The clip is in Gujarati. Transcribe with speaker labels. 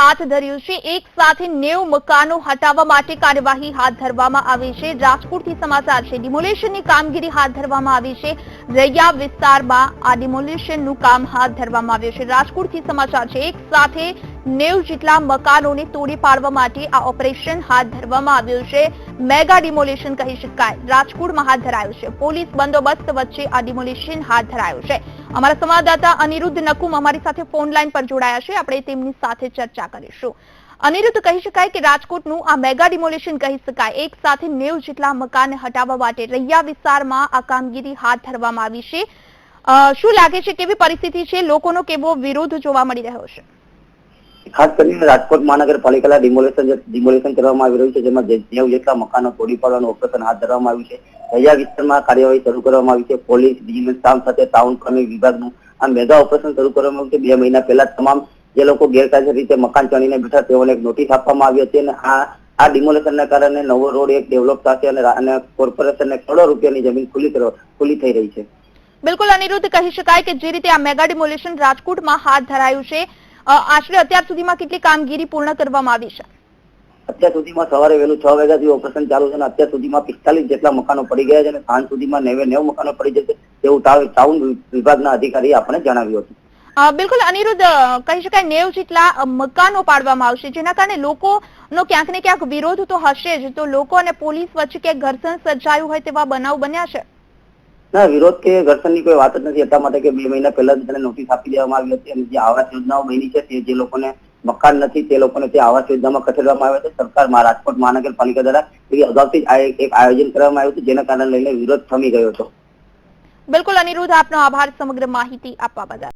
Speaker 1: હાથ ધર્યું છે। એક સાથે 90 મકાનો હટાવવા માટે કાર્યવાહી હાથ ધરવામાં આવી છે। રાજકોટથી સમાચાર છે। ડિમોલેશનની કામગીરી હાથ ધરવામાં આવી છે। રૈયા વિસ્તારમાં આ ડિમોલેશનનું કામ હાથ ધરવામાં આવ્યું છે। રાજકોટથી સમાચાર છે। એક સાથે 90 જેટલા મકાનોને તોડી પાડવા માટે આ ઓપરેશન હાથ ધરવામાં આવ્યું છે। મેગા ડિમોલેશન કહી શકાય રાજકોટમાં હાથ ધરાયું છે। પોલીસ બંદોબસ્ત વચ્ચે આ ડિમોલેશન હાથ ધરાયું છે। અમારા સંવાદદાતા અનિરુદ્ધ નકુમ અમારી સાથે ફોન લાઈન પર જોડાયા છે। આપણે તેમની સાથે ચર્ચા કરીશું। અનિરુદ્ધ, કહી શકાય કે રાજકોટનું આ મેગા ડિમોલેશન કહી શકાય। એક સાથે 90 જેટલા મકાન હટાવવા માટે રૈયા વિસ્તારમાં આ કામગીરી હાથ ધરવામાં આવી છે। શું લાગે છે, કેવી પરિસ્થિતિ છે, લોકોનો કેવો વિરોધ જોવા મળી રહ્યો છે?
Speaker 2: ખાસ કરીને રાજકોટ મહાનગરપાલિકાના ડિમોલેશન કરવામાં આવી રહ્યું છે, જેમાં 90 જેટલા મકાનો તોડી પાડવાનું ઓપરેશન હાથ ધરવામાં આવ્યું છે। રૈયા વિસ્તારમાં કાર્યવાહી શરૂ કરવામાં આવી છે। પોલીસ, વિજિલન્સ કામ સાથે ટાઉન પ્લાનિંગ વિભાગનું આ મેગા ઓપરેશન શરૂ કરવામાં આવ્યું છે। 2 મહિના પહેલા તમામ જે લોકો ગેરકાયદેસર રીતે મકાન ચણીને બેઠા તેઓને એક નોટિસ આપવામાં આવી હતી અને આ ડિમોલેશનના કારણે નવો રોડ એક ડેવલપ થશે અને કોર્પોરેશનને કરોડો રૂપિયાની જમીન ખુલ્લી થઈ રહી છે।
Speaker 1: બિલકુલ અનિરુદ્ધ, કહી શકાય કે જે રીતે આ મેગા ડિમોલેશન રાજકોટમાં હાથ ધરાયું છે, આશરે અત્યાર સુધીમાં કેટલી કામગીરી પૂર્ણ કરવામાં આવી છે?
Speaker 2: અત્યાર સુધીમાં સવારે વહેલું 6 વાગ્યાથી ઓપરેશન ચાલુ છે અને અત્યાર સુધીમાં 45 જેટલા મકાનો પડી ગયા છે અને સાંજ સુધીમાં 90 મકાનો પડી જશે તેવું ટાઉન વિભાગના અધિકારીએ આપણે જણાવ્યું હતું।
Speaker 1: બિલકુલ અનિરુદ્ધ, કહી શકાય 90 જેટલા મકાનો પાડવામાં આવશે, જેના કારણે લોકોનો ક્યાંક ને ક્યાંક વિરોધ તો હશે જ। તો લોકો અને પોલીસ વચ્ચે ક્યાંક ઘર્ષણ સર્જાયું હોય તેવા બનાવ બન્યા છે?
Speaker 2: ના, વિરોધ કે ઘર્ષણની કોઈ વાત જ નથી, એટલા માટે કે 2 મહિના પહેલા જ તેને નોટિસ આપી દેવામાં આવી હતી અને જે આવાસ યોજનાઓ બની છે તે જે લોકોને મકાન નથી તે લોકોને તે આવાસ યોજનામાં ખસેડવામાં આવ્યા છે। સરકારમાં રાજકોટ મહાનગરપાલિકા દ્વારા અગાઉથી જ એક આયોજન કરવામાં આવ્યું હતું, જેના કારણે લઈને વિરોધ થમી ગયો હતો।
Speaker 1: બિલકુલ અનિરુદ્ધ, આપનો આભાર સમગ્ર માહિતી આપવા બદલ।